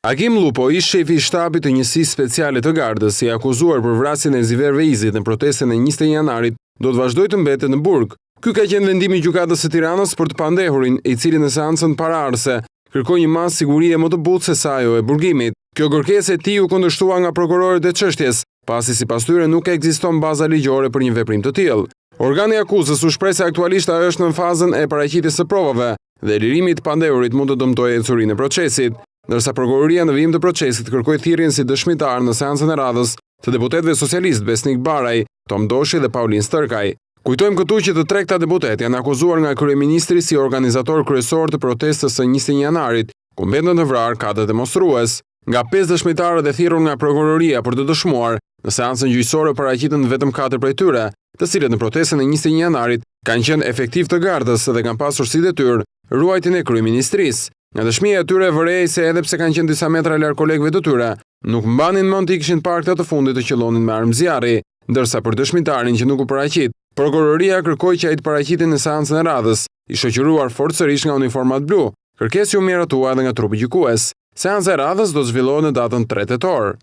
Agim Lupo, ish shefi i shtabit të njësisë speciale të Gardës, i akuzuar për vrasjen e Ziver Veizit në protestën e 21 janarit, do të vazhdojë të mbetet në burg. Ky ka qenë vendimi i gjykatës së Tiranës për të pandehurin, i cili në seancën paraardhëse kërkoi një masë sigurie më të butë se sa ajo e burgimit. Kjo kërkesë e tij u kundërshtua nga prokurorët e çështjes, pasi sipas tyre nuk ekziston baza ligjore për një veprim të tillë. Organi i akuzës u shpreh se aktualisht ajo është në fazën e paraqitjes së provave dhe lirimi i pandehurit mund të dëmtojë ecurinë e procesit, ndërsa prokuroria në vijim të procesit kërkoi thirrjen si dëshmitar në seancën e radhës të deputetëve socialist Besnik Baraj, Tom Doshi dhe Paulin Stërkaj. Kujtojmë këtu që të tregta deputet janë akuzuar nga kryeministri si organizator kryesor të protestës së 21 janarit, ku mbetën të vrarë katër demonstrues. Nga 5 dëshmitarët e thirrur nga prokuroria për të dëshmuar, në seancën gjyqësore paraqiten vetëm 4 prej tyre, të cilët në protestën e 21 janarit kanë qenë efektiv të Gardës dhe kanë pasur si detyrë ruajtjen e kryeministrisë. Nga dëshmia e tyre vërej se edhe pse kanë qenë disa metra larg kolegëve të tyre, nuk mbanin mend të kishin parë këtë të fundit të qellonin me armë zjarri, ndërsa për dëshmitarin që nuk u paraqit, prokuroria kërkoi që ai të paraqitej në seancën e radhës, i shoqëruar forcërisht nga uniformat blu. Kërkesë u miratua edhe nga trupi gjykues. Seanca e radhës do të zhvillohet në datën 3 tetor.